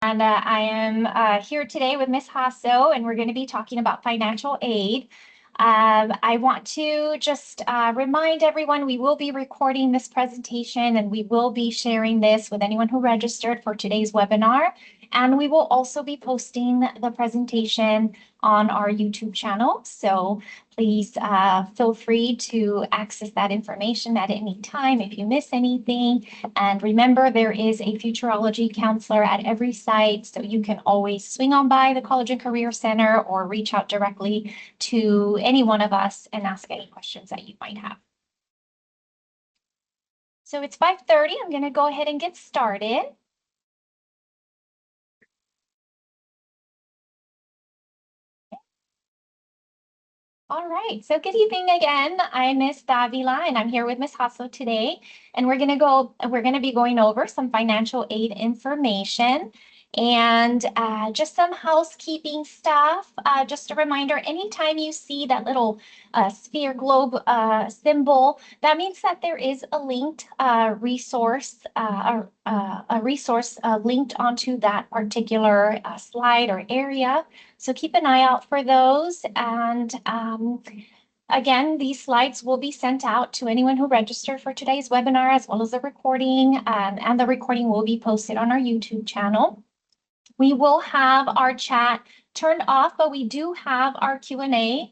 And I am here today with Ms. Hasso, and we're going to be talking about financial aid. I want to just remind everyone we will be recording this presentation and we will be sharing this with anyone who registered for today's webinar. And we will also be posting the presentation on our YouTube channel. So please feel free to access that information at any time if you miss anything. And remember, there is a Futurology counselor at every site, so you can always swing on by the College and Career Center or reach out directly to any one of us and ask any questions that you might have. So it's 5:30. I'm going to go ahead and get started. All right, so good evening again. I'm Miss Davila and I'm here with Miss Hasso today. And we're gonna be going over some financial aid information and just some housekeeping stuff. Just a reminder, anytime you see that little sphere globe symbol, that means that there is a linked resource, a resource linked onto that particular slide or area. So keep an eye out for those. And again, these slides will be sent out to anyone who registered for today's webinar, as well as the recording, and the recording will be posted on our YouTube channel. We will have our chat turned off, but we do have our Q&A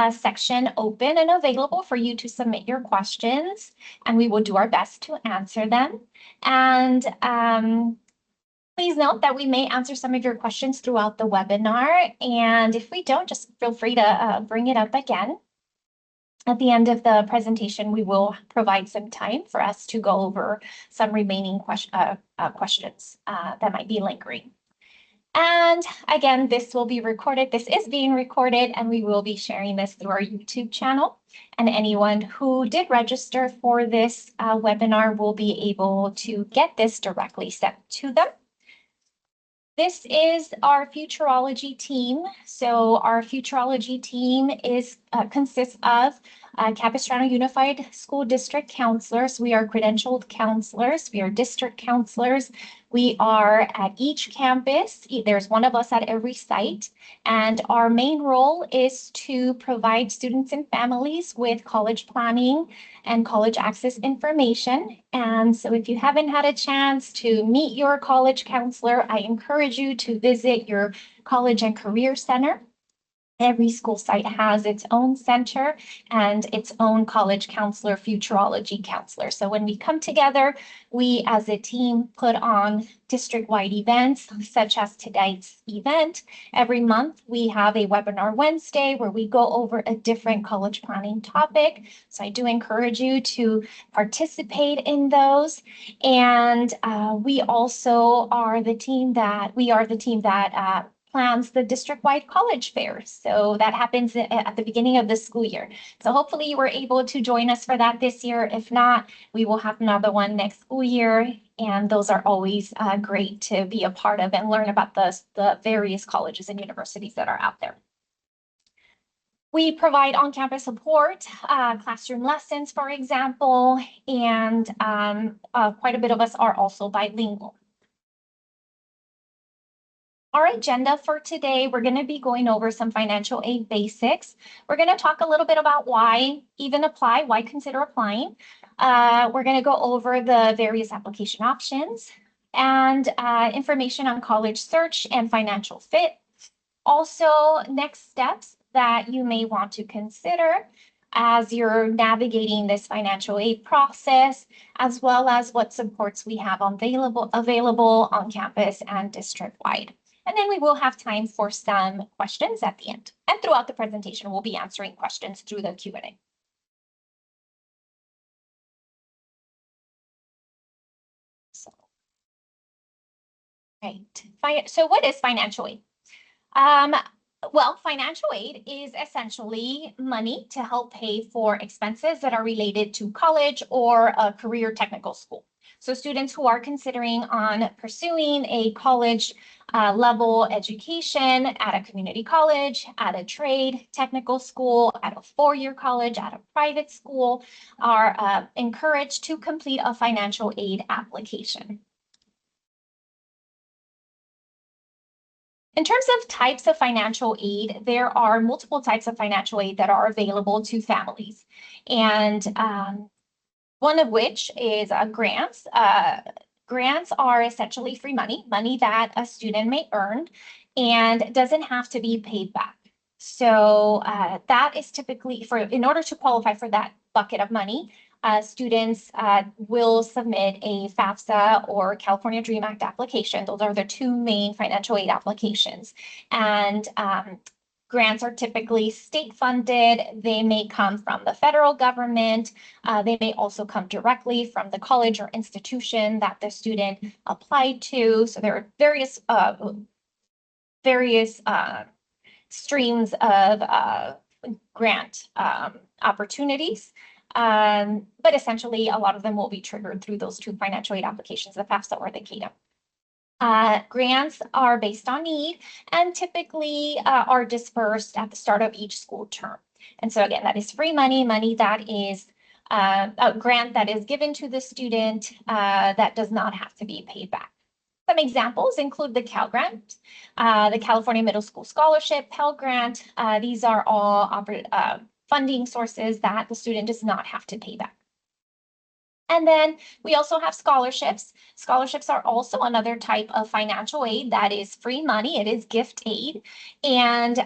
section open and available for you to submit your questions, and we will do our best to answer them. And please note that we may answer some of your questions throughout the webinar, and if we don't, just feel free to bring it up again. At the end of the presentation, we will provide some time for us to go over some remaining questions that might be lingering. And again, this will be recorded. This is being recorded, and we will be sharing this through our YouTube channel. And anyone who did register for this webinar will be able to get this directly sent to them. This is our Futurology team. So our Futurology team consists of Capistrano Unified School District counselors. We are credentialed counselors. We are district counselors. We are at each campus. There's one of us at every site. And our main role is to provide students and families with college planning and college access information. And so if you haven't had a chance to meet your college counselor, I encourage you to visit your College and Career Center. Every school site has its own center and its own college counselor, Futurology counselor. So when we come together, we as a team put on district-wide events, such as today's event. Every month, we have a webinar Wednesday where we go over a different college planning topic. So I do encourage you to participate in those. And we also are the team that plans the district-wide college fair. So that happens at the beginning of the school year. So hopefully you were able to join us for that this year. If not, we will have another one next school year. And those are always great to be a part of and learn about the various colleges and universities that are out there. We provide on-campus support, classroom lessons, for example, and quite a bit of us are also bilingual. Our agenda for today, we're going to be going over some financial aid basics. We're going to talk a little bit about why even apply, why consider applying. We're going to go over the various application options and information on college search and financial fit. Also, next steps that you may want to consider as you're navigating this financial aid process, as well as what supports we have available on campus and district-wide. And then we will have time for some questions at the end. And throughout the presentation, we'll be answering questions through the Q&A. Right. So what is financial aid? Well, financial aid is essentially money to help pay for expenses that are related to college or a career technical school. So students who are considering on pursuing a college level education at a community college, at a trade technical school, at a four-year college, at a private school are encouraged to complete a financial aid application. In terms of types of financial aid, there are multiple types of financial aid that are available to families. And one of which is grants. Grants are essentially free money, money that a student may earn and doesn't have to be paid back. So that is typically in order to qualify for that bucket of money, students will submit a FAFSA or California Dream Act application. Those are the two main financial aid applications. And grants are typically state funded. They may come from the federal government. They may also come directly from the college or institution that the student applied to. So there are various streams of grant opportunities. But essentially, a lot of them will be triggered through those two financial aid applications, the FAFSA or the CADA. Grants are based on need and typically are dispersed at the start of each school term. And so again, that is free money, money that is a grant that is given to the student that does not have to be paid back. Some examples include the Cal Grant, the California Middle School Scholarship, Pell Grant. These are all funding sources that the student does not have to pay back. And then we also have scholarships. Scholarships are also another type of financial aid that is free money. It is gift aid. And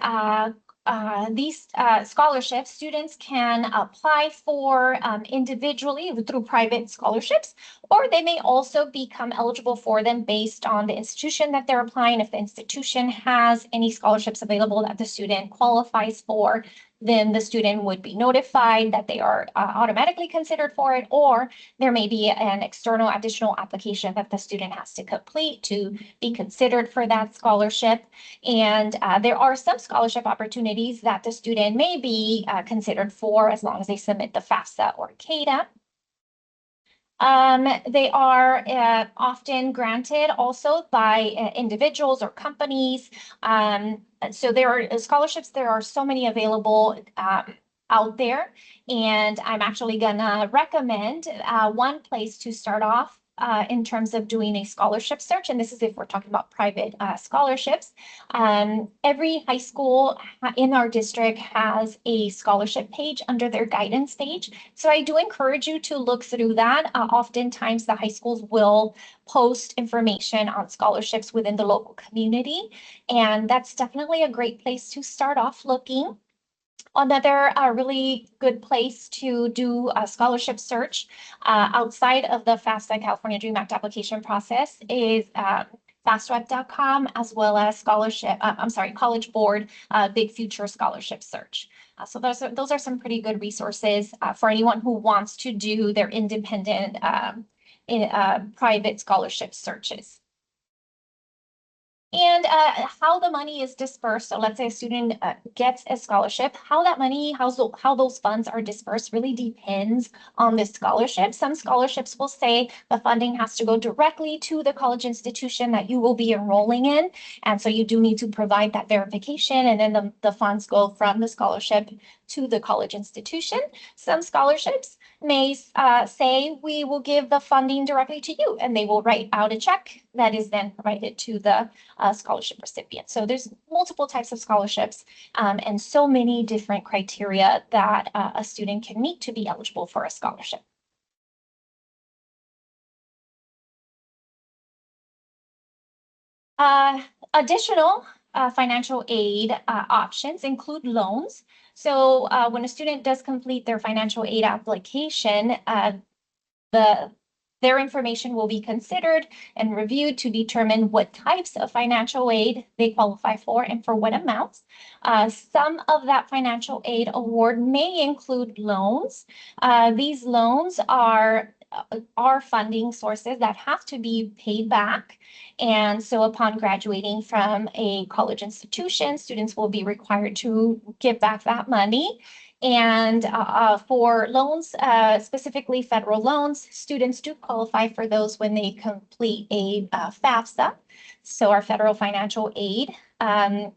these scholarships, students can apply for individually through private scholarships, or they may also become eligible for them based on the institution that they're applying. If the institution has any scholarships available that the student qualifies for, then the student would be notified that they are automatically considered for it, or there may be an external additional application that the student has to complete to be considered for that scholarship. And there are some scholarship opportunities that the student may be considered for as long as they submit the FAFSA or CADA. They are often granted also by individuals or companies. So there are scholarships, there are so many available out there. And I'm actually gonna recommend one place to start off in terms of doing a scholarship search. And this is if we're talking about private scholarships. Every high school in our district has a scholarship page under their guidance page. So I do encourage you to look through that. Oftentimes the high schools will post information on scholarships within the local community. And that's definitely a great place to start off looking. Another really good place to do a scholarship search outside of the FAFSA California Dream Act application process is fastweb.com, as well as College Board Big Future Scholarship Search. So those are some pretty good resources for anyone who wants to do their independent private scholarship searches. And how the money is dispersed. So let's say a student gets a scholarship, how those funds are dispersed really depends on the scholarship. Some scholarships will say the funding has to go directly to the college institution that you will be enrolling in. And so you do need to provide that verification, and then the funds go from the scholarship to the college institution. Some scholarships may say we will give the funding directly to you, and they will write out a check that is then provided to the scholarship recipient. So there's multiple types of scholarships and so many different criteria that a student can meet to be eligible for a scholarship. Additional financial aid options include loans. So when a student does complete their financial aid application, their information will be considered and reviewed to determine what types of financial aid they qualify for and for what amounts. Some of that financial aid award may include loans. These loans are funding sources that have to be paid back. And so upon graduating from a college institution, students will be required to give back that money. And for loans, specifically federal loans, students do qualify for those when they complete a FAFSA. So our federal financial aid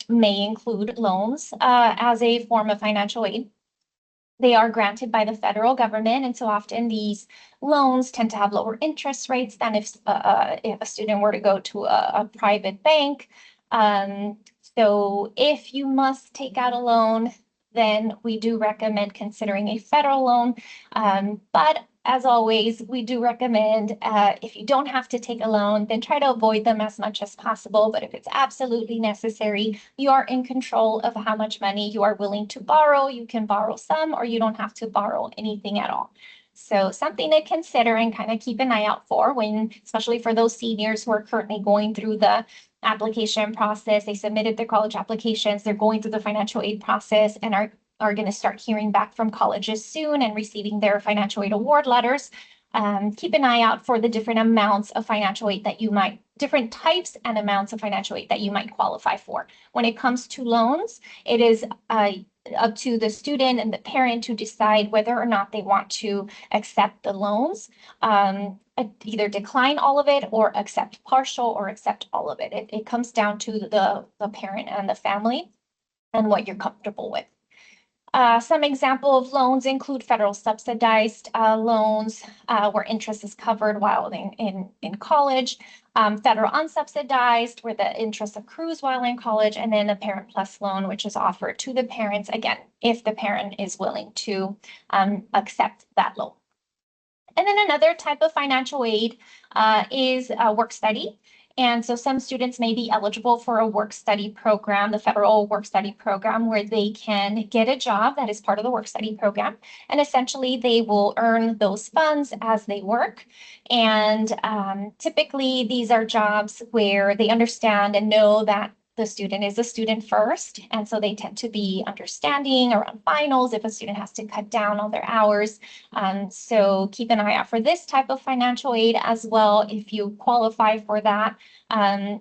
may include loans as a form of financial aid. They are granted by the federal government, and so often these loans tend to have lower interest rates than if a student were to go to a private bank. So if you must take out a loan, then we do recommend considering a federal loan. But as always, we do recommend if you don't have to take a loan, then try to avoid them as much as possible. But if it's absolutely necessary, you are in control of how much money you are willing to borrow. You can borrow some, or you don't have to borrow anything at all. So something to consider and kind of keep an eye out for when, especially for those seniors who are currently going through the application process. They submitted their college applications. They're going through the financial aid process and are going to start hearing back from colleges soon and receiving their financial aid award letters. Keep an eye out for the different amounts of financial aid that you might, different types and amounts of financial aid that you might qualify for. When it comes to loans, it is up to the student and the parent to decide whether or not they want to accept the loans. Either decline all of it or accept partial or accept all of it. It comes down to the parent and the family and what you're comfortable with. Some example of loans include federal subsidized loans where interest is covered while in college, federal unsubsidized where the interest accrues while in college, and then a Parent Plus loan, which is offered to the parents, again, if the parent is willing to accept that loan. And then another type of financial aid is work study. And so some students may be eligible for a work study program, the federal work study program, where they can get a job that is part of the work study program. And essentially, they will earn those funds as they work. And typically, these are jobs where they understand and know that the student is a student first. And so they tend to be understanding around finals if a student has to cut down on their hours. So keep an eye out for this type of financial aid as well. If you qualify for that,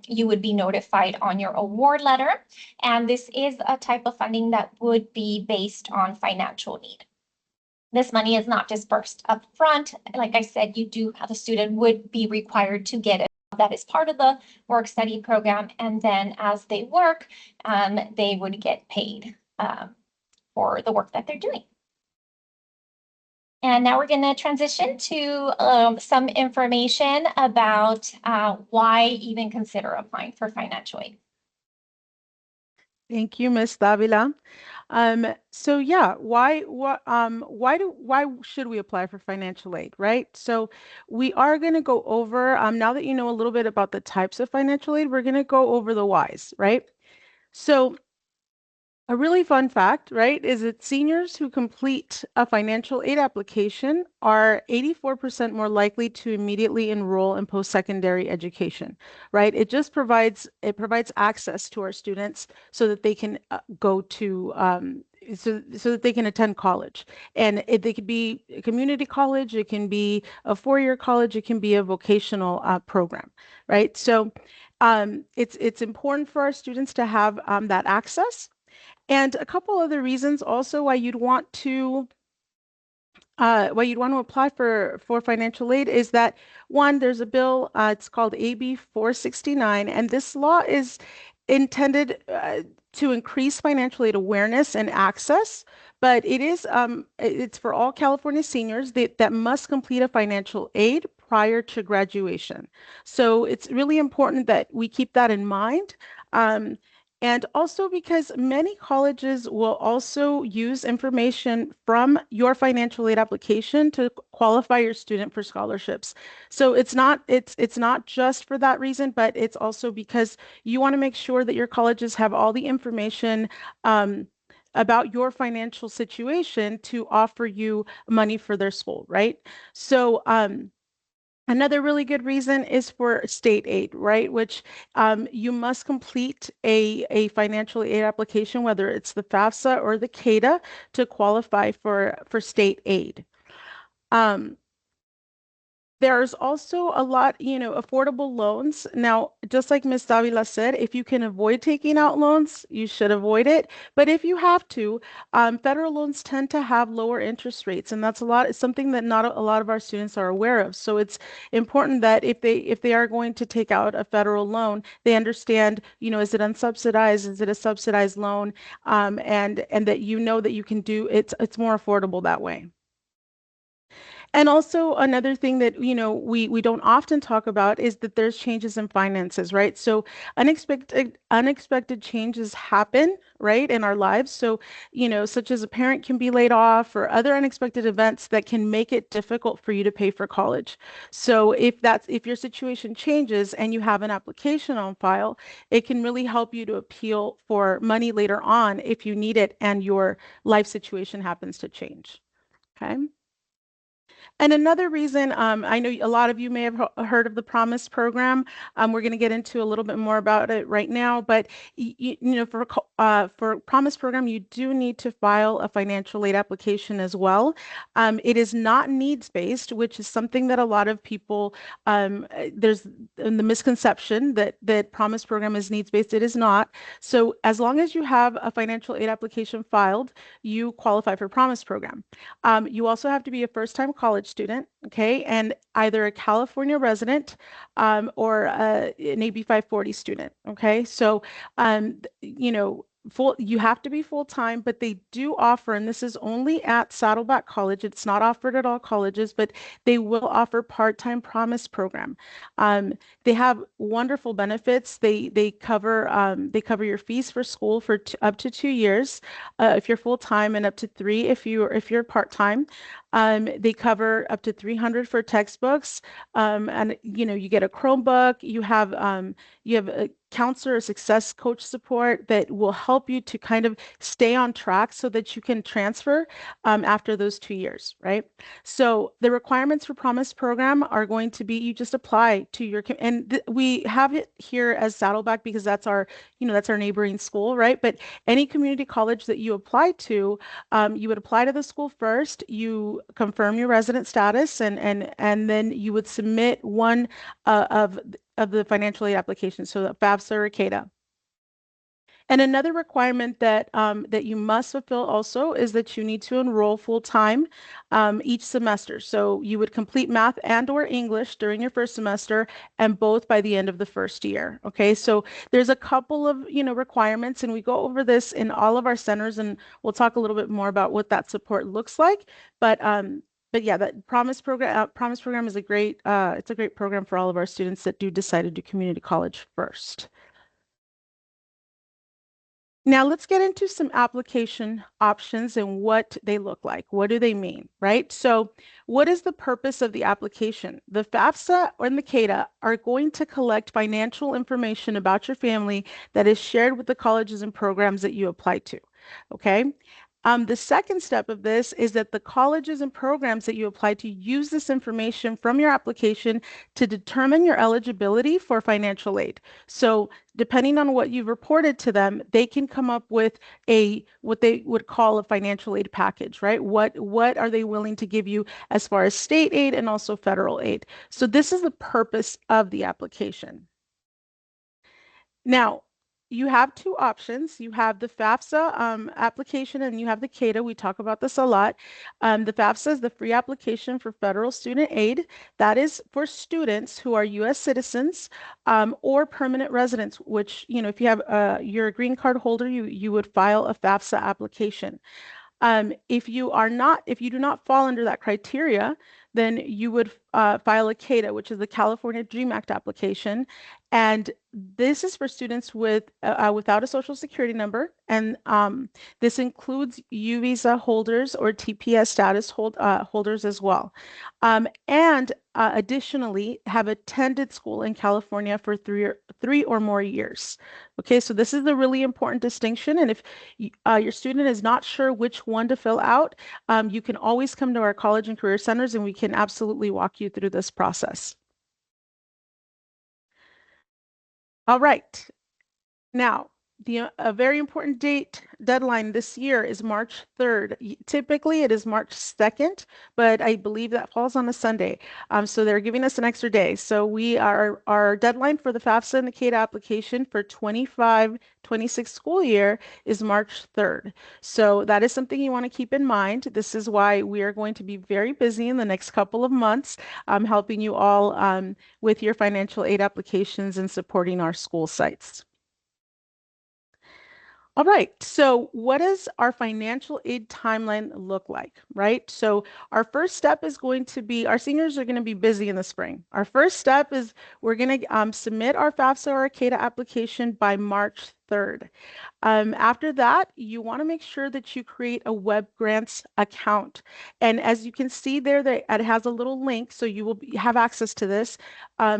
you would be notified on your award letter. And this is a type of funding that would be based on financial need. This money is not dispersed up front. Like I said, the student would be required to get it. That is part of the work study program. And then as they work, they would get paid for the work that they're doing. And now we're going to transition to some information about why even consider applying for financial aid. Thank you, Ms. Davila. So yeah, why should we apply for financial aid, right? So we are going to go over, now that you know a little bit about the types of financial aid, we're going to go over the whys, right? So a really fun fact, right, is that seniors who complete a financial aid application are 84% more likely to immediately enroll in post-secondary education, right? It provides access to our students so that they can go to so that they can attend college. And they could be a community college, it can be a four-year college, it can be a vocational program, right? So it's important for our students to have that access. And a couple other reasons also why you'd want to apply for financial aid is that one, there's a bill, it's called AB 469, and this law is intended to increase financial aid awareness and access, but it's for all California seniors that must complete a financial aid prior to graduation. So it's really important that we keep that in mind. And also because many colleges will also use information from your financial aid application to qualify your student for scholarships. So it's not just for that reason, but it's also because you want to make sure that your colleges have all the information about your financial situation to offer you money for their school, right? So another really good reason is for state aid, right? Which you must complete a financial aid application, whether it's the FAFSA or the CADA, to qualify for state aid. There's also a lot, affordable loans. Now, just like Ms. Davila said, if you can avoid taking out loans, you should avoid it. But if you have to, federal loans tend to have lower interest rates, and it's something that not a lot of our students are aware of. So it's important that if they are going to take out a federal loan, they understand, is it unsubsidized? Is it a subsidized loan? And that that you can do it's more affordable that way. And also another thing that, we don't often talk about is that there's changes in finances, right? So unexpected changes happen, right, in our lives. So, such as a parent can be laid off or other unexpected events that can make it difficult for you to pay for college. So if your situation changes and you have an application on file, it can really help you to appeal for money later on if you need it and your life situation happens to change. Okay. And another reason, I know a lot of you may have heard of the Promise program. We're going to get into a little bit more about it right now, but for Promise program, you do need to file a financial aid application as well. It is not needs-based, which is something that a lot of people there's the misconception that Promise program is needs-based. It is not. So as long as you have a financial aid application filed, you qualify for Promise program. You also have to be a first-time college student, okay, and either a California resident or an AB 540 student, okay? So, you have to be full-time, but they do offer, and this is only at Saddleback College. It's not offered at all colleges, but they will offer part-time Promise program. Um, they have wonderful benefits. They cover your fees for school for up to 2 years if you're full-time and up to three if you're part-time. They cover up to 300 for textbooks, and you get a Chromebook. You have a counselor, a success coach support that will help you to kind of stay on track so that you can transfer after those 2 years, right? So the requirements for Promise program are going to be you just apply to and we have it here as Saddleback because that's our neighboring school, right? But any community college that you apply to, you would apply to the school first, you confirm your resident status, and then you would submit one of the financial aid applications, so the FAFSA or CADA. And another requirement that you must fulfill also is that you need to enroll full time each semester. So you would complete math and or English during your first semester and both by the end of the first year. Okay, so there's a couple of requirements, and we go over this in all of our centers, and we'll talk a little bit more about what that support looks like. But yeah, that Promise program is it's a great program for all of our students that do decide to do community college first. Now let's get into some application options and what they look like. What do they mean, right? So what is the purpose of the application? The FAFSA or the CADA are going to collect financial information about your family that is shared with the colleges and programs that you apply to, okay? The second step of this is that the colleges and programs that you apply to use this information from your application to determine your eligibility for financial aid. So depending on what you've reported to them, they can come up with what they would call a financial aid package, right? What are they willing to give you as far as state aid and also federal aid? So this is the purpose of the application. Now, you have two options. You have the FAFSA application and you have the CADA. We talk about this a lot. The FAFSA is the free application for federal student aid. That is for students who are U.S. citizens or permanent residents, which, if you're a green card holder, you would file a FAFSA application. If you do not fall under that criteria, then you would file a CADA, which is the California Dream Act application. And this is for students without a social security number. And this includes U visa holders or TPS status holders as well. And additionally, have attended school in California for three or more years. Okay, so this is a really important distinction. And if your student is not sure which one to fill out, you can always come to our college and career centers and we can absolutely walk you through this process. All right. Now, a very important deadline this year is March 3rd. Typically, it is March 2nd, but I believe that falls on a Sunday. So they're giving us an extra day. So our deadline for the FAFSA and the CADA application for 25-26 school year is March 3rd. So that is something you want to keep in mind. This is why we are going to be very busy in the next couple of months, helping you all with your financial aid applications and supporting our school sites. All right. So, what does our financial aid timeline look like, right? So, our first step is going to be our seniors are going to be busy in the spring. Our first step is we're going to submit our FAFSA or CADA application by March 3rd. After that, you want to make sure that you create a web grants account. And as you can see there, that it has a little link, so you will have access to this.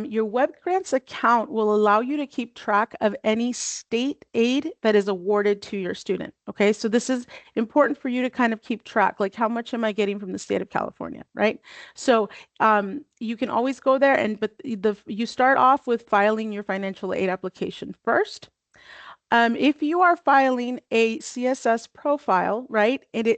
Your web grants account will allow you to keep track of any state aid that is awarded to your student. Okay, so this is important for you to kind of keep track, like how much am I getting from the state of California, right? So you can always go there, but you start off with filing your financial aid application first. If you are filing a CSS profile, right, and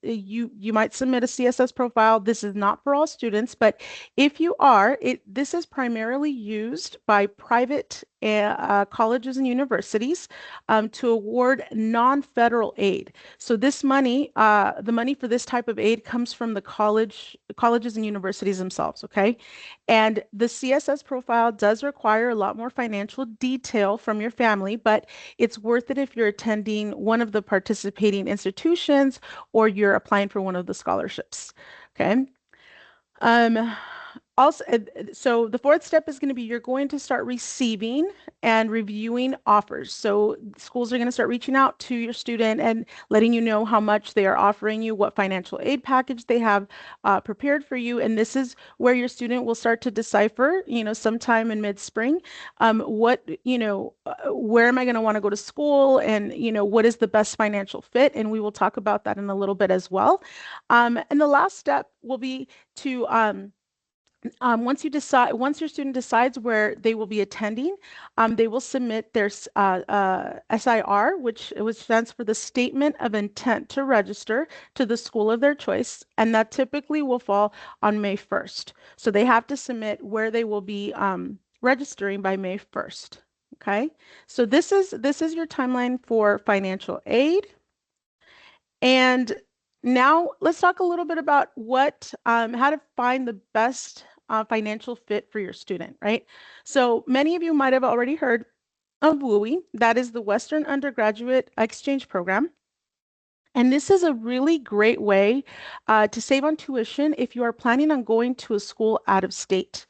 you might submit a CSS profile. This is not for all students, but if you are, this is primarily used by private colleges and universities to award non-federal aid. So this money, the money for this type of aid comes from the colleges and universities themselves, okay? And the CSS profile does require a lot more financial detail from your family, but it's worth it if you're attending one of the participating institutions or you're applying for one of the scholarships. Okay. Um, so the fourth step is going to be you're going to start receiving and reviewing offers. So schools are going to start reaching out to your student and letting you know how much they are offering you, what financial aid package they have prepared for you. And this is where your student will start to decipher, sometime in mid-spring, where am I going to want to go to school, and, what is the best financial fit? And we will talk about that in a little bit as well. And the last step will be to once your student decides where they will be attending, they will submit their SIR, which stands for the Statement of Intent to Register to the school of their choice, and that typically will fall on May 1st. So they have to submit where they will be registering by May 1st. Okay, so this is your timeline for financial aid. And now let's talk a little bit about how to find the best financial fit for your student, right? So many of you might have already heard of WUI, that is the Western Undergraduate Exchange Program. And this is a really great way to save on tuition if you are planning on going to a school out of state.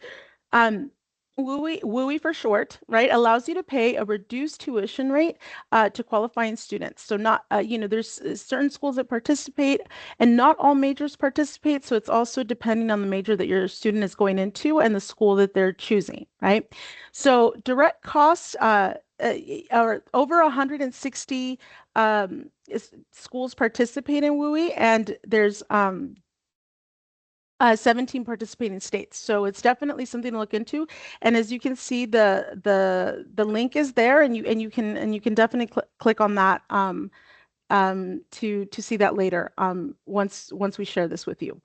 Um, WUI for short, right, allows you to pay a reduced tuition rate to qualifying students. So not, there's certain schools that participate and not all majors participate. So it's also depending on the major that your student is going into and the school that they're choosing, right? So direct costs are over 160 schools participate in WUI, and there's 17 participating states. So it's definitely something to look into. And as you can see, the link is there, and you can definitely click on that to see that later once we share this with you.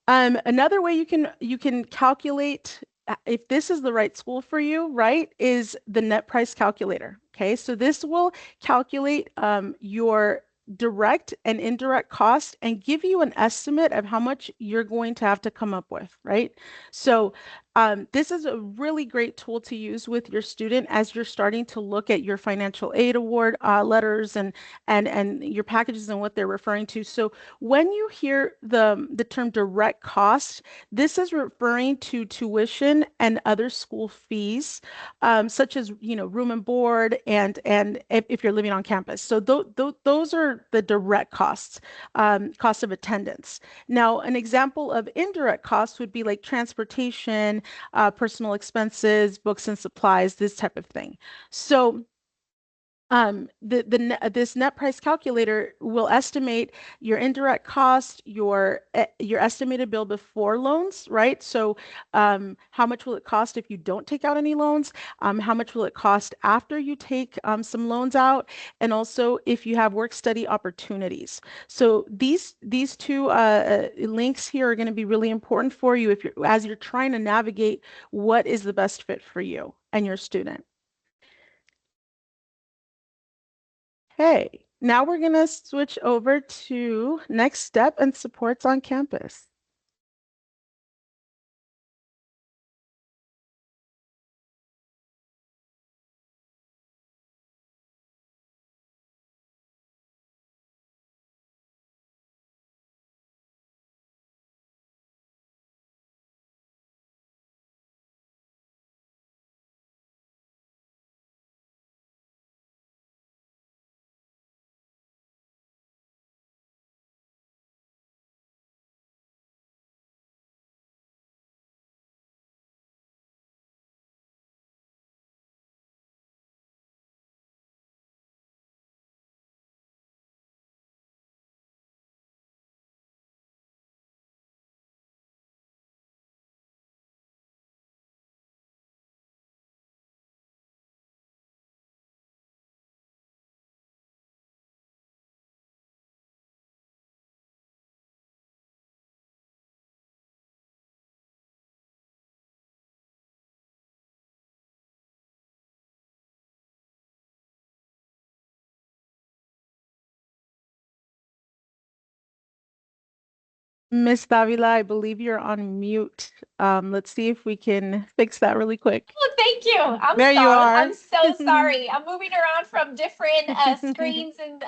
Another way you can calculate if this is the right school for you, right, is the net price calculator. Okay, so this will calculate your direct and indirect cost and give you an estimate of how much you're going to have to come up with, right? So this is a really great tool to use with your student as you're starting to look at your financial aid award letters and your packages and what they're referring to. So when you hear the term direct cost, this is referring to tuition and other school fees, such as room and board and if you're living on campus. So those are the direct costs, cost of attendance. Now, an example of indirect costs would be like transportation, personal expenses, books and supplies, this type of thing. So this net price calculator will estimate your indirect cost, your estimated bill before loans, right? So how much will it cost if you don't take out any loans? How much will it cost after you take some loans out? And also if you have work study opportunities. So these two links here are going to be really important for you if as you're trying to navigate what is the best fit for you and your student. Okay, now we're going to switch over to next step and supports on campus. Miss Davila, I believe you're on mute. Let's see if we can fix that really quick. Oh, thank you. I'm There you sorry. are. I'm so sorry. I'm moving around from different screens and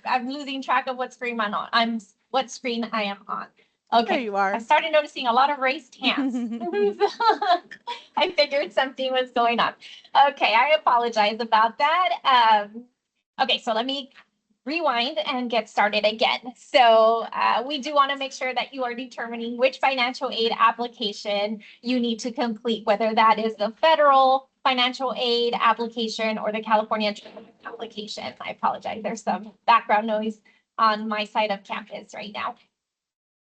I'm losing track of what screen I'm on. What screen I am on. There Okay. you I are. started noticing a lot of raised hands. I figured something was going on. Okay, I apologize about that. Okay, so let me rewind and get started again. So we do want to make sure that you are determining which financial aid application you need to complete, whether that is the federal financial aid application or the California application. I apologize. There's some background noise on my side of campus right now.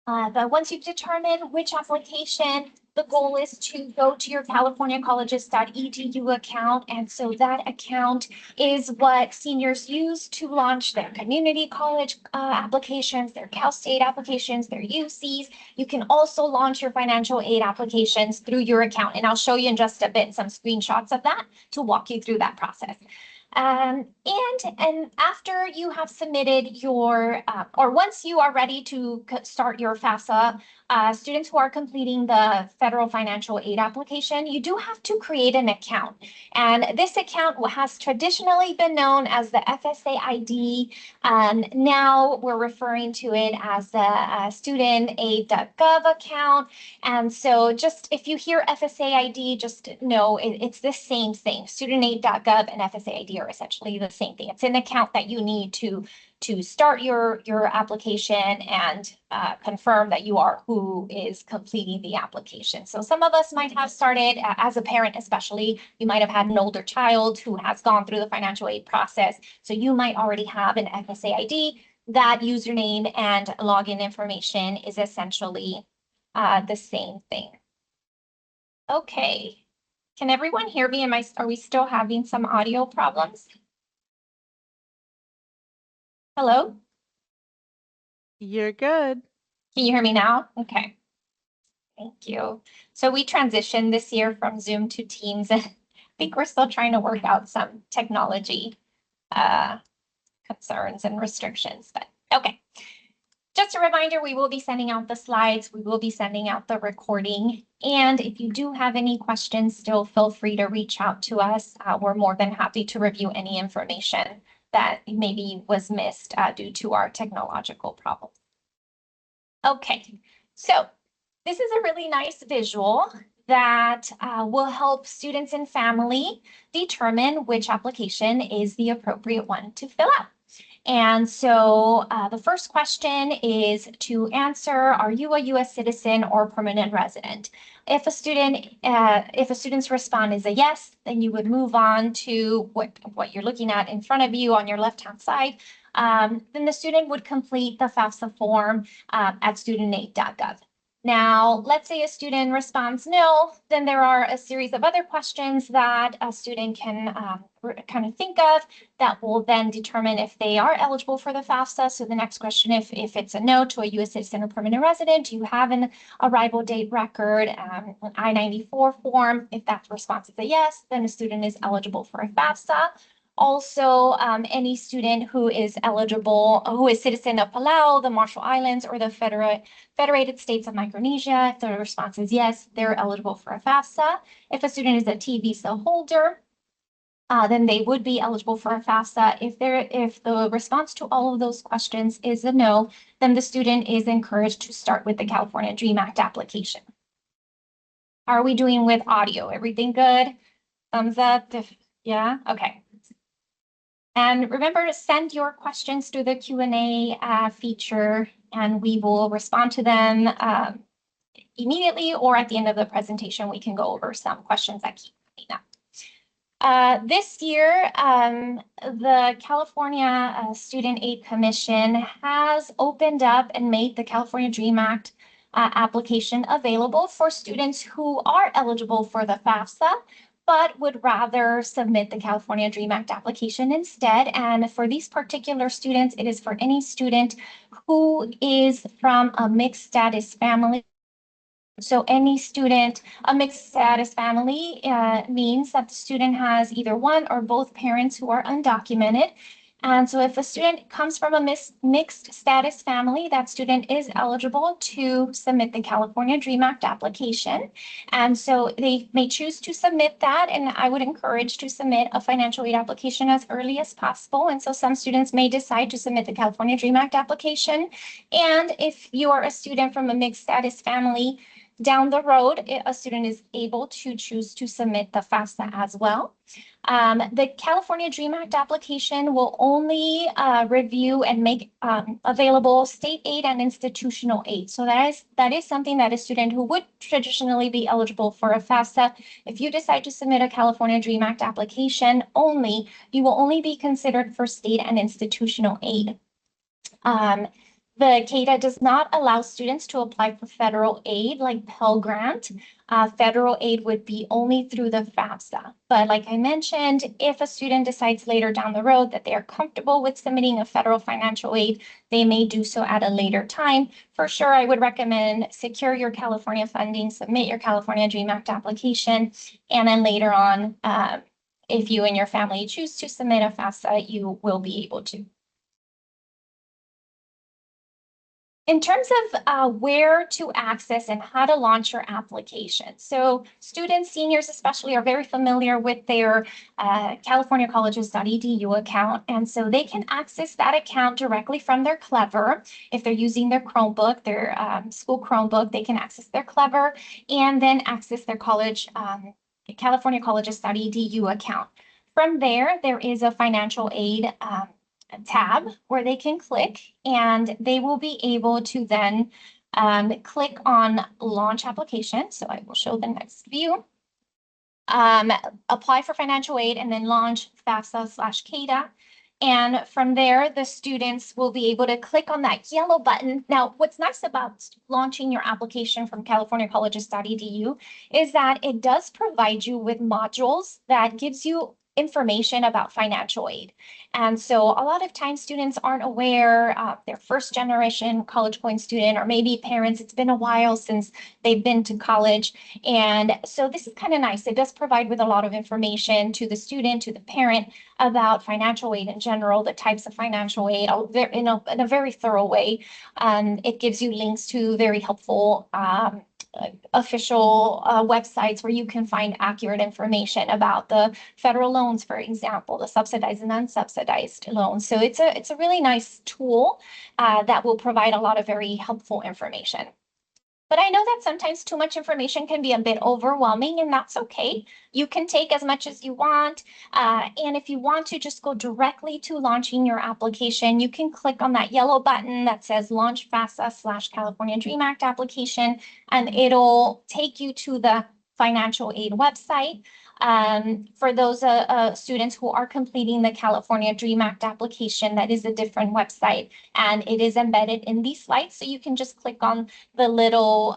But once you've determined which application, the goal is to go to your californiacolleges.edu account. And so that account is what seniors use to launch their community college applications, their Cal State applications, their UCs. You can also launch your financial aid applications through your account. And I'll show you in just a bit some screenshots of that to walk you through that process. And after you have submitted your, or once you are ready to start your FAFSA, students who are completing the federal financial aid application, you do have to create an account. And this account has traditionally been known as the FSA ID. Now we're referring to it as the studentaid.gov account. And so just if you hear FSA ID, just know it's the same thing. Studentaid.gov and FSA ID are essentially the same thing. It's an account that you need to start your application and confirm that you are who is completing the application. So some of us might have started as a parent, especially, you might have had an older child who has gone through the financial aid process. So you might already have an FSA ID. That username and login information is essentially the same thing. Okay. Can everyone hear me? Are we still having some audio problems? Hello? You're good. Can you hear me now? Okay. Thank you. So we transitioned this year from Zoom to Teams. I think we're still trying to work out some technology concerns and restrictions, but okay. Just a reminder, we will be sending out the slides. We will be sending out the recording. And if you do have any questions, still feel free to reach out to us. We're more than happy to review any information that maybe was missed due to our technological problems. Okay, so this is a really nice visual that will help students and family determine which application is the appropriate one to fill out. And so the first question is to answer, are you a U.S. citizen or permanent resident? If a student's response is a yes, then you would move on to what you're looking at in front of you on your left-hand side. Then the student would complete the FAFSA form at studentaid.gov. Now, let's say a student responds no, then there are a series of other questions that a student can kind of think of that will then determine if they are eligible for the FAFSA. So the next question, if it's a no to a U.S. citizen or permanent resident, do you have an arrival date record, an I-94 form? If that response is a yes, then the student is eligible for a FAFSA. Also, any student who is eligible, who is citizen of Palau, the Marshall Islands, or the Federated States of Micronesia, if the response is yes, they're eligible for a FAFSA. If a student is a T visa holder, then they would be eligible for a FAFSA. If the response to all of those questions is a no, then the student is encouraged to start with the California Dream Act application. How are we doing with audio? Everything good? Thumbs up? Yeah? Okay. And remember to send your questions through the Q&A feature, and we will respond to them immediately, or at the end of the presentation, we can go over some questions that keep coming up. This year, the California Student Aid Commission has opened up and made the California Dream Act application available for students who are eligible for the FAFSA, but would rather submit the California Dream Act application instead. And for these particular students, it is for any student who is from a mixed status family. So any student, a mixed status family means that the student has either one or both parents who are undocumented. And so if a student comes from a mixed status family, that student is eligible to submit the California DREAM Act application. And so they may choose to submit that, and I would encourage to submit a financial aid application as early as possible. And so some students may decide to submit the California DREAM Act application. And if you are a student from a mixed status family, down the road, a student is able to choose to submit the FAFSA as well. The California DREAM Act application will only review and make available state aid and institutional aid. So that is something that a student who would traditionally be eligible for a FAFSA, if you decide to submit a California DREAM Act application only, you will only be considered for state and institutional aid. The CADA does not allow students to apply for federal aid like Pell Grant. Federal aid would be only through the FAFSA. But like I mentioned, if a student decides later down the road that they are comfortable with submitting a federal financial aid, they may do so at a later time. For sure, I would recommend secure your California funding, submit your California DREAM Act application, and then later on, if you and your family choose to submit a FAFSA, you will be able to. In terms of where to access and how to launch your application. So students, seniors especially, are very familiar with their californiacolleges.edu account. And so they can access that account directly from their Clever. If they're using their Chromebook, their school Chromebook, they can access their Clever and then access their californiacolleges.edu account. From there, there is a financial aid tab where they can click, and they will be able to then click on launch application. So I will show the next view. Apply for financial aid and then launch FAFSA/CADA. And from there, the students will be able to click on that yellow button. Now, what's nice about launching your application from californiacolleges.edu is that it does provide you with modules that gives you information about financial aid. And so a lot of times students aren't aware, they're first generation college going student, or maybe parents, it's been a while since they've been to college. And so this is kind of nice. It does provide with a lot of information to the student, to the parent, about financial aid in general, the types of financial aid in a very thorough way. It gives you links to very helpful official websites where you can find accurate information about the federal loans, for example, the subsidized and unsubsidized loans. So it's a really nice tool that will provide a lot of very helpful information. But I know that sometimes too much information can be a bit overwhelming, and that's okay. You can take as much as you want. And if you want to just go directly to launching your application, you can click on that yellow button that says Launch FAFSA/California DREAM Act application, and it'll take you to the financial aid website. For those students who are completing the California DREAM Act application, that is a different website, and it is embedded in these slides. So you can just click on the little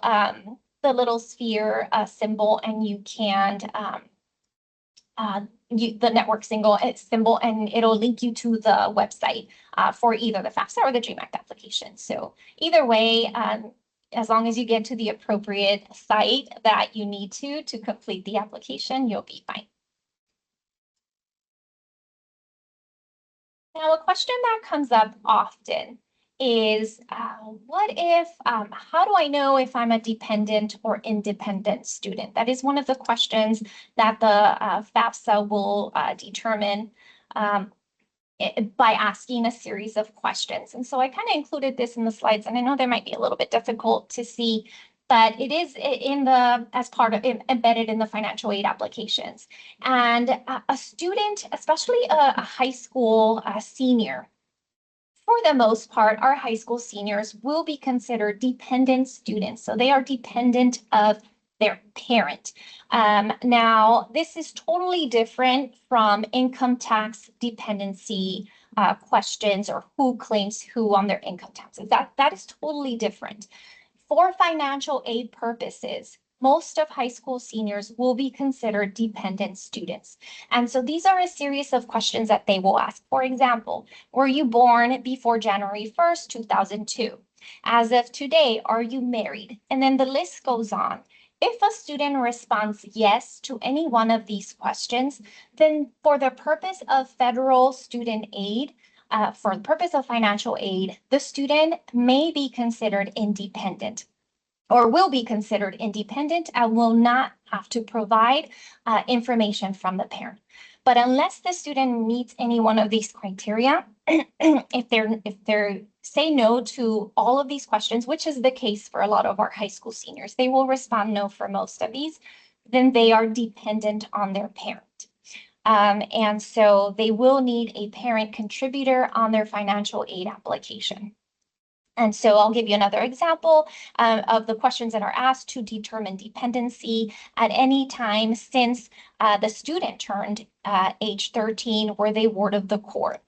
sphere symbol, and you can the network symbol, and it'll link you to the website for either the FAFSA or the DREAM Act application. So either way, as long as you get to the appropriate site that you need to complete the application, you'll be fine. Now, a question that comes up often is, what if, how do I know if I'm a dependent or independent student? That is one of the questions that the FAFSA will determine by asking a series of questions. And so I kind of included this in the slides, and I know they might be a little bit difficult to see, but it is as part of embedded in the financial aid applications. And a student, especially a high school senior, for the most part, our high school seniors will be considered dependent students. So they are dependent of their parent. Now, this is totally different from income tax dependency questions, or who claims who on their income taxes. That is totally different. For financial aid purposes, most of high school seniors will be considered dependent students. And so these are a series of questions that they will ask. For example, were you born before January 1st, 2002? As of today, are you married? And then the list goes on. If a student responds yes to any one of these questions, then for the purpose of federal student aid, for the purpose of financial aid, the student may be considered independent or will be considered independent and will not have to provide information from the parent. But unless the student meets any one of these criteria, if they're say no to all of these questions, which is the case for a lot of our high school seniors, they will respond no for most of these, then they are dependent on their parent. And so they will need a parent contributor on their financial aid application. And so I'll give you another example of the questions that are asked to determine dependency. At any time since the student turned age 13, were they ward of the court?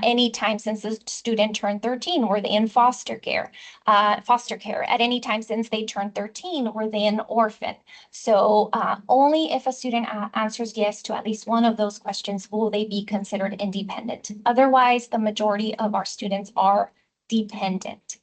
Any time since the student turned 13, were they in foster care? At any time since they turned 13, were they an orphan? So only if a student answers yes to at least one of those questions will they be considered independent. Otherwise, the majority of our students are dependent.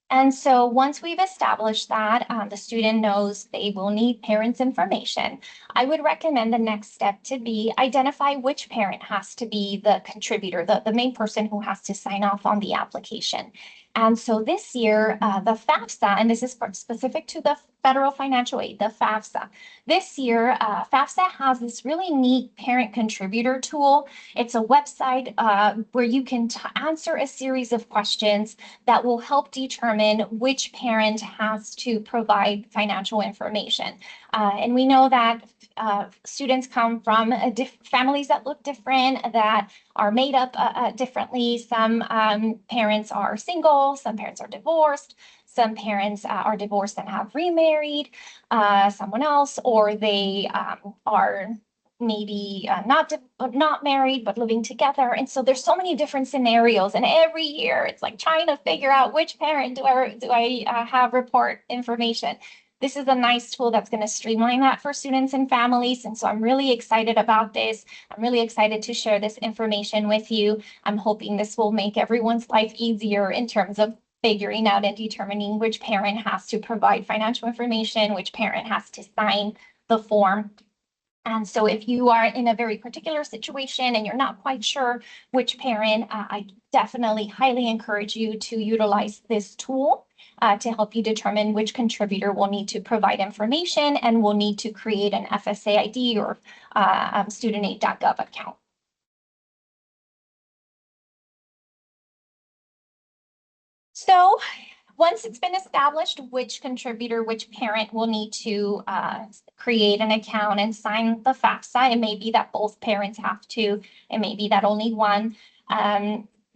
And so once we've established that the student knows they will need parents' information, I would recommend the next step to be identify which parent has to be the contributor, the main person who has to sign off on the application. And so this year, the FAFSA, and this is specific to the federal financial aid, the FAFSA. This year, FAFSA has this really neat parent contributor tool. It's a website where you can answer a series of questions that will help determine which parent has to provide financial information. And we know that students come from families that look different, that are made up differently. Some parents are single, some parents are divorced, some parents are divorced and have remarried someone else, or they are maybe not married but living together. And so there's so many different scenarios, and every year it's like trying to figure out which parent do I have report information. This is a nice tool that's going to streamline that for students and families. And so I'm really excited about this. I'm really excited to share this information with you. I'm hoping this will make everyone's life easier in terms of figuring out and determining which parent has to provide financial information, which parent has to sign the form. And so if you are in a very particular situation and you're not quite sure which parent, I definitely highly encourage you to utilize this tool to help you determine which contributor will need to provide information and will need to create an FSA ID or studentaid.gov account. So once it's been established which contributor, which parent will need to create an account and sign the FAFSA, it may be that both parents have to, it may be that only one.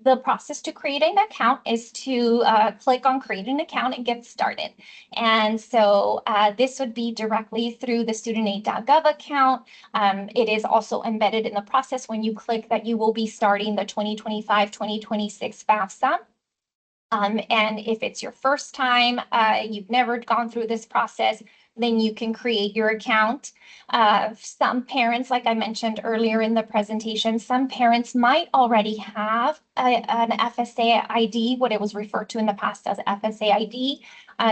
The process to create an account is to click on create an account and get started. And so this would be directly through the studentaid.gov account. It is also embedded in the process when you click that you will be starting the 2025-2026 FAFSA. And if it's your first time, you've never gone through this process, then you can create your account. Some parents, like I mentioned earlier in the presentation, some parents might already have an FSA ID, what it was referred to in the past as FSA ID.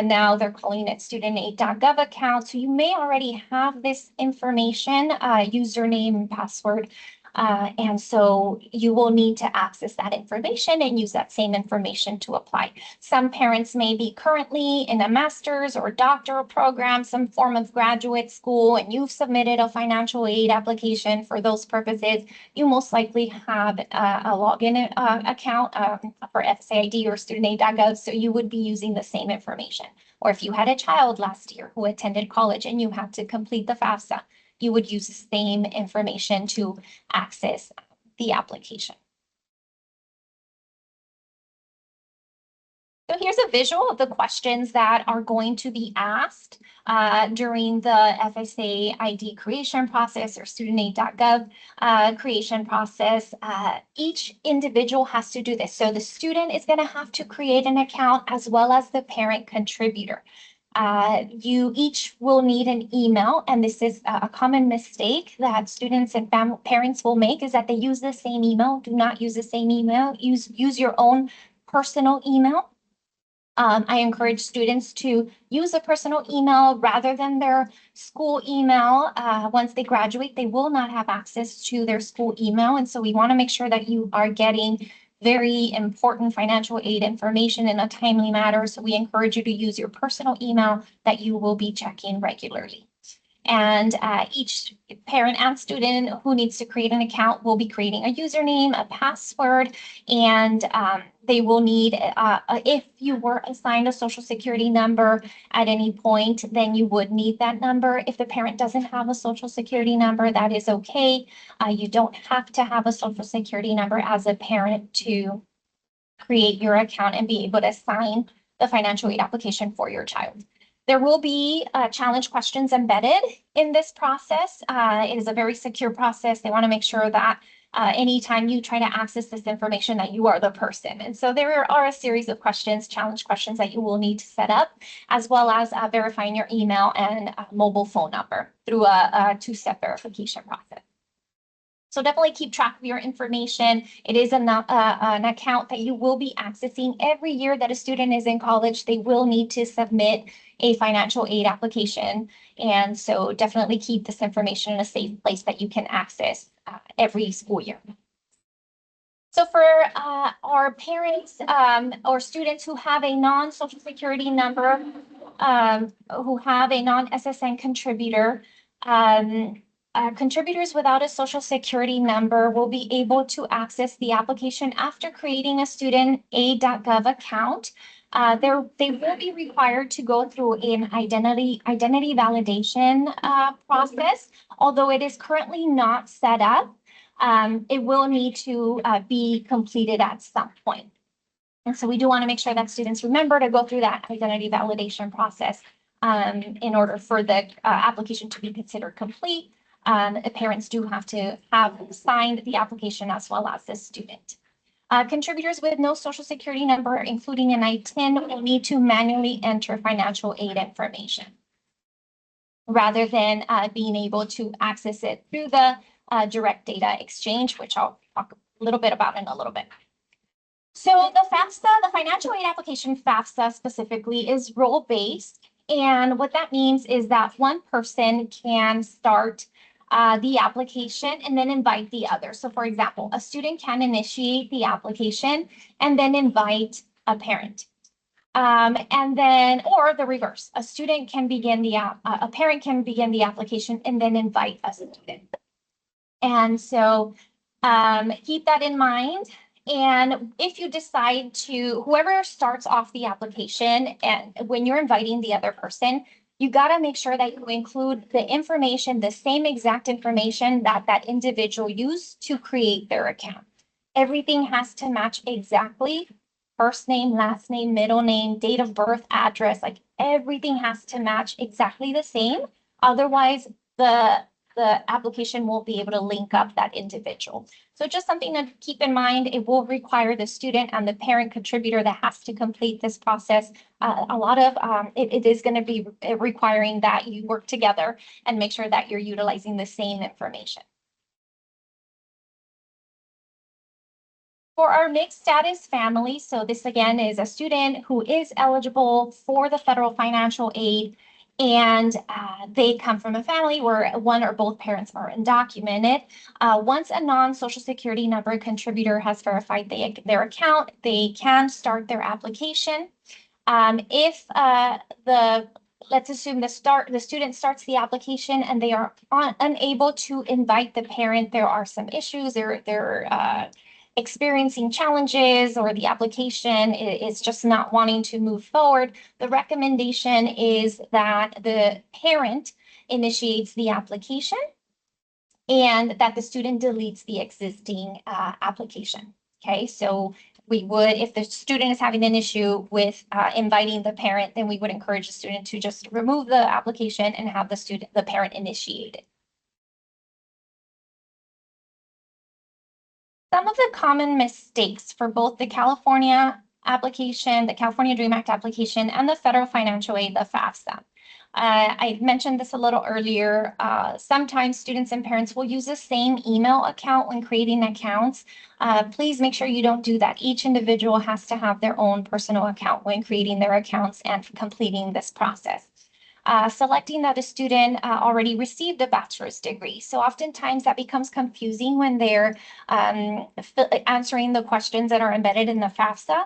Now they're calling it studentaid.gov account. So you may already have this information, username and password. And so you will need to access that information and use that same information to apply. Some parents may be currently in a master's or doctoral program, some form of graduate school, and you've submitted a financial aid application for those purposes. You most likely have a login account for FSAID or studentaid.gov, so you would be using the same information. Or if you had a child last year who attended college and you had to complete the FAFSA, you would use the same information to access the application. So here's a visual of the questions that are going to be asked during the FSA ID creation process or studentaid.gov creation process. Each individual has to do this. So the student is going to have to create an account as well as the parent contributor. You each will need an email, and this is a common mistake that students and parents will make, is that they use the same email. Do not use the same email. Use your own personal email. I encourage students to use a personal email rather than their school email. Once they graduate, they will not have access to their school email. And so we want to make sure that you are getting very important financial aid information in a timely manner. So we encourage you to use your personal email that you will be checking regularly. And each parent and student who needs to create an account will be creating a username, a password, and they will need, if you were assigned a social security number at any point, then you would need that number. If the parent doesn't have a social security number, that is okay. You don't have to have a social security number as a parent to create your account and be able to sign the financial aid application for your child. There will be challenge questions embedded in this process. It is a very secure process. They want to make sure that anytime you try to access this information that you are the person. And so there are a series of questions, challenge questions that you will need to set up, as well as verifying your email and mobile phone number through a two-step verification process. So definitely keep track of your information. It is an account that you will be accessing every year that a student is in college. They will need to submit a financial aid application. And so definitely keep this information in a safe place that you can access every school year. So for our parents or students who have a non-Social Security number, who have a non-SSN contributor, contributors without a Social Security number will be able to access the application after creating a studentaid.gov account. They will be required to go through an identity validation process, although it is currently not set up. It will need to be completed at some point. And so we do want to make sure that students remember to go through that identity validation process in order for the application to be considered complete. Parents do have to have signed the application as well as the student. Contributors with no Social Security number, including an ITIN, will need to manually enter financial aid information rather than being able to access it through the direct data exchange, which I'll talk a little bit about in a little bit. So the FAFSA, the financial aid application FAFSA specifically is role-based. And what that means is that one person can start the application and then invite the other. So for example, a student can initiate the application and then invite a parent. And then, or the reverse, a student can begin a parent can begin the application and then invite a student. And so keep that in mind. And if you decide to, whoever starts off the application, and when you're inviting the other person, you got to make sure that you include the information, the same exact information that that individual used to create their account. Everything has to match exactly. First name, last name, middle name, date of birth, address, like everything has to match exactly the same. Otherwise, the application won't be able to link up that individual. So just something to keep in mind, it will require the student and the parent contributor that has to complete this process. A lot of it is going to be requiring that you work together and make sure that you're utilizing the same information. For our mixed status family, so this again is a student who is eligible for the federal financial aid, and they come from a family where one or both parents are undocumented. Once a non-Social Security number contributor has verified their account, they can start their application. If let's assume the student starts the application and they are unable to invite the parent, there are some issues, they're experiencing challenges, or the application is just not wanting to move forward, the recommendation is that the parent initiates the application and that the student deletes the existing application. Okay, so we would, if the student is having an issue with inviting the parent, then we would encourage the student to just remove the application and have the parent initiate it. Some of the common mistakes for both the California application, the California DREAM Act application, and the federal financial aid, the FAFSA. I mentioned this a little earlier. Sometimes students and parents will use the same email account when creating accounts. Please make sure you don't do that. Each individual has to have their own personal account when creating their accounts and completing this process. Selecting that a student already received a bachelor's degree. So oftentimes that becomes confusing when they're answering the questions that are embedded in the FAFSA.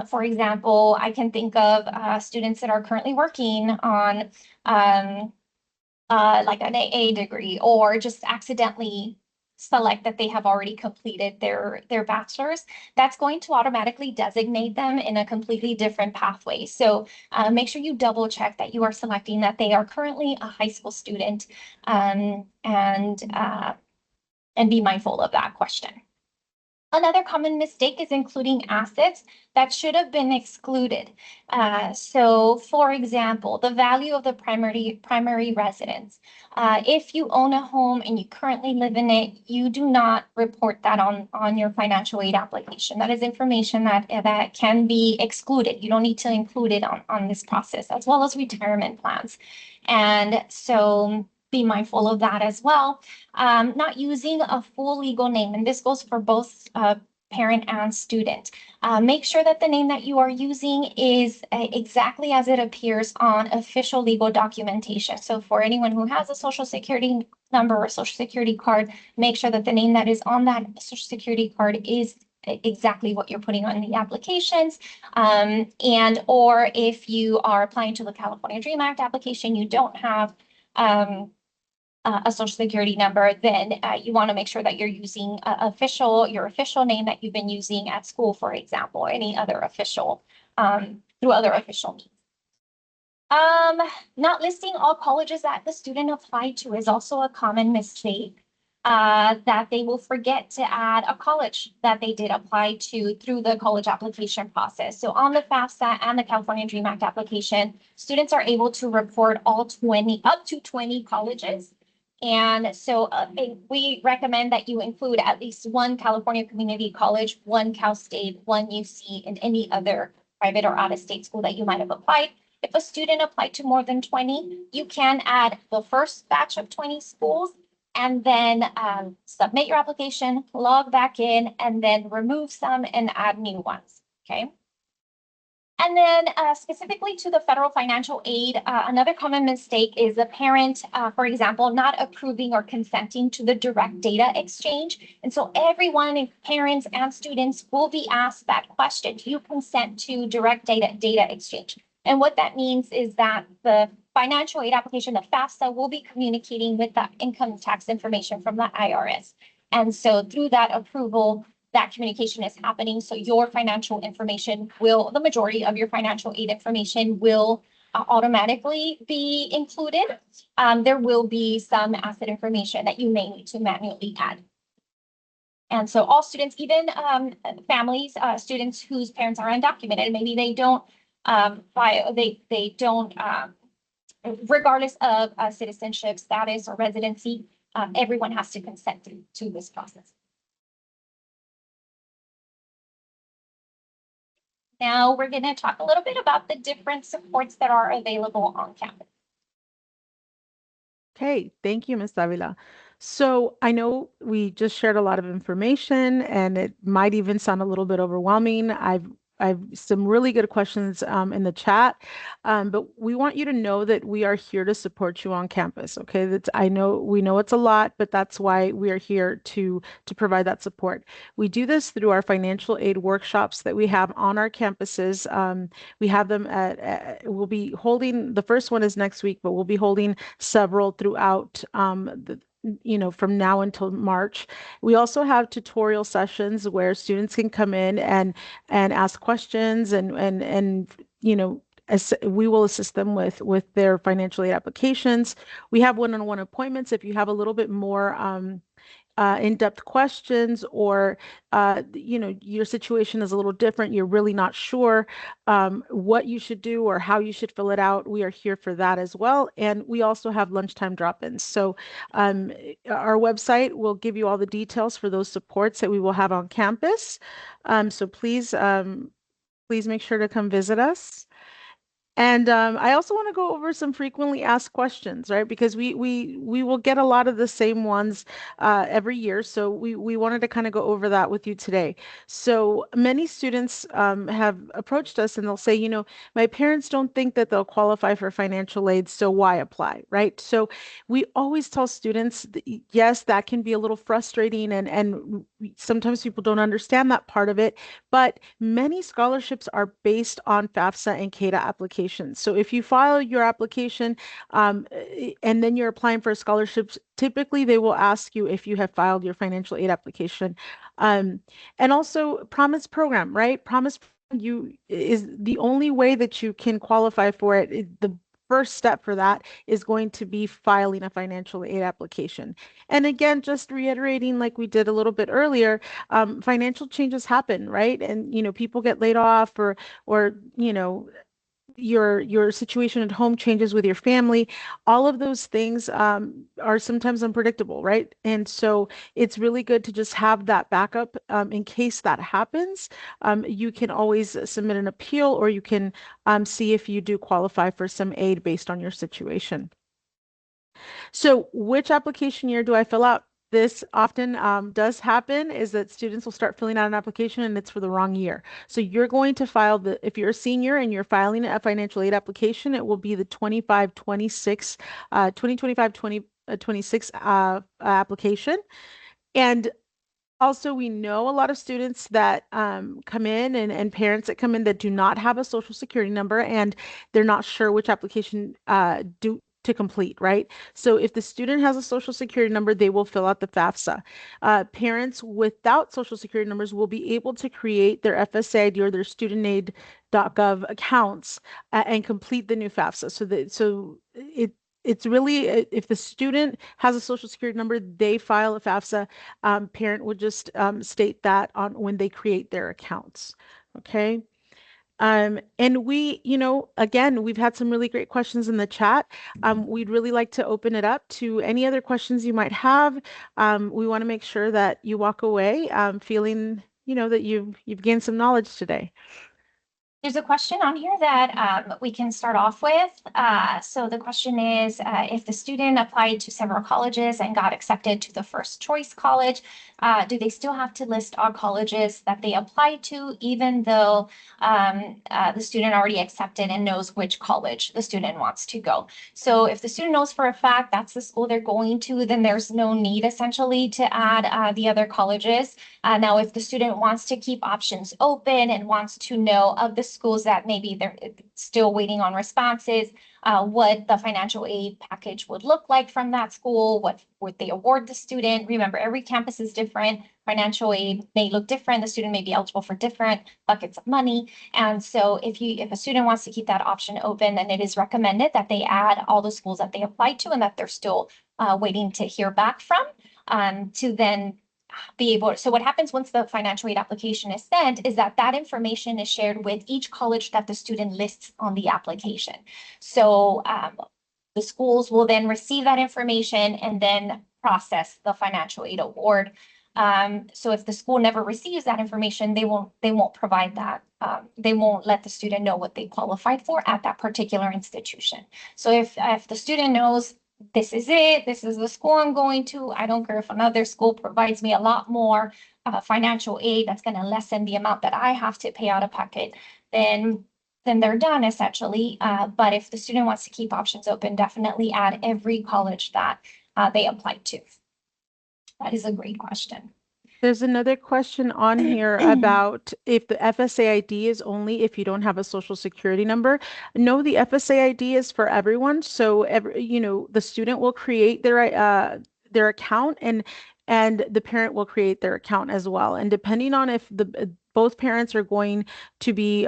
For example, I can think of students that are currently working on like an AA degree, or just accidentally select that they have already completed their bachelor's. That's going to automatically designate them in a completely different pathway. So make sure you double check that you are selecting that they are currently a high school student, and be mindful of that question. Another common mistake is including assets that should have been excluded. So for example, the value of the primary residence. If you own a home and you currently live in it, you do not report that on your financial aid application. That is information that can be excluded. You don't need to include it on this process, as well as retirement plans. And so be mindful of that as well. Not using a full legal name, and this goes for both parent and student. Make sure that the name that you are using is exactly as it appears on official legal documentation. So for anyone who has a social security number or social security card, make sure that the name that is on that social security card is exactly what you're putting on the applications. And or if you are applying to the California Dream Act application, you don't have a social security number, then you want to make sure that you're using your official name that you've been using at school, for example, or any other official, through other official means. Not listing all colleges that the student applied to is also a common mistake. That they will forget to add a college that they did apply to through the college application process. So on the FAFSA and the California Dream Act application, students are able to report up to 20 colleges. And so we recommend that you include at least one California Community College, one Cal State, one UC, and any other private or out-of-state school that you might have applied. If a student applied to more than 20, you can add the first batch of 20 schools and then submit your application, log back in, and then remove some and add new ones, okay? And then specifically to the federal financial aid, another common mistake is the parent, for example, not approving or consenting to the direct data exchange. And so everyone, parents and students, will be asked that question: do you consent to direct data exchange? And what that means is that the financial aid application, the FAFSA, will be communicating with the income tax information from the IRS. And so through that approval, that communication is happening. So your financial information the majority of your financial aid information will automatically be included. There will be some asset information that you may need to manually add. And so all students, even families, students whose parents are undocumented, maybe they don't regardless of citizenship status or residency, everyone has to consent to this process. Now we're going to talk a little bit about the different supports that are available on campus. Okay, thank you, Ms. Davila. So I know we just shared a lot of information and it might even sound a little bit overwhelming. I've some really good questions in the chat, but we want you to know that we are here to support you on campus. Okay, we know it's a lot, but that's why we are here to provide that support. We do this through our financial aid workshops that we have on our campuses. We have them we'll be holding, the first one is next week, but we'll be holding several throughout from now until March. We also have tutorial sessions where students can come in and ask questions and we will assist them with their financial aid applications. We have one-on-one appointments if you have a little bit more in-depth questions, or your situation is a little different, you're really not sure what you should do or how you should fill it out. We are here for that as well. And we also have lunchtime drop-ins. So our website will give you all the details for those supports that we will have on campus. So please make sure to come visit us. And I also want to go over some frequently asked questions, right? Because we will get a lot of the same ones every year. So we wanted to kind of go over that with you today. So many students have approached us and they'll say, my parents don't think that they'll qualify for financial aid, so why apply, right? So we always tell students, yes, that can be a little frustrating and sometimes people don't understand that part of it, but many scholarships are based on FAFSA and CADA applications. So if you file your application and then you're applying for scholarships, typically they will ask you if you have filed your financial aid application. Um, and also Promise Program, right? Promise you is the only way that you can qualify for it. The first step for that is going to be filing a financial aid application. And again, just reiterating like we did a little bit earlier, financial changes happen, right? And people get laid off or your situation at home changes with your family. All of those things are sometimes unpredictable, right? And so it's really good to just have that backup in case that happens. You can always submit an appeal, or you can see if you do qualify for some aid based on your situation. So which application year do I fill out? This often does happen, is that students will start filling out an application and it's for the wrong year. So you're going to file if you're a senior and you're filing a financial aid application, it will be the 25-26, 2025-2026 application. And also, we know a lot of students that come in and parents that come in that do not have a social security number and they're not sure which application to complete, right? So if the student has a social security number, they will fill out the FAFSA. Parents without social security numbers will be able to create their FSA ID or their studentaid.gov accounts and complete the new FAFSA. It's really if the student has a social security number, they file a FAFSA. Parent would just state that on when they create their accounts. Okay. And again, we've had some really great questions in the chat. We'd really like to open it up to any other questions you might have. We want to make sure that you walk away feeling, that you've gained some knowledge today. There's a question on here that we can start off with. So the question is, if the student applied to several colleges and got accepted to the first choice college, do they still have to list all colleges that they applied to, even though the student already accepted and knows which college the student wants to go? So if the student knows for a fact that's the school they're going to, then there's no need essentially to add the other colleges. Now, if the student wants to keep options open and wants to know of the schools that maybe they're still waiting on responses, what the financial aid package would look like from that school, what would they award the student. Remember, every campus is different. Financial aid may look different. The student may be eligible for different buckets of money. And so if a student wants to keep that option open, then it is recommended that they add all the schools that they applied to and that they're still waiting to hear back from, to then be able. So what happens once the financial aid application is sent is that information is shared with each college that the student lists on the application. So the schools will then receive that information and then process the financial aid award. So if the school never receives that information, they won't provide that. They won't let the student know what they qualified for at that particular institution. So if the student knows this is it, this is the school I'm going to, I don't care if another school provides me a lot more financial aid that's going to lessen the amount that I have to pay out of pocket, then they're done essentially. But if the student wants to keep options open, definitely add every college that they applied to. That is a great question. There's another question on here about if the FSA ID is only if you don't have a social security number. No, the FSA ID is for everyone. So the student will create their account and the parent will create their account as well. And depending on if both parents are going to be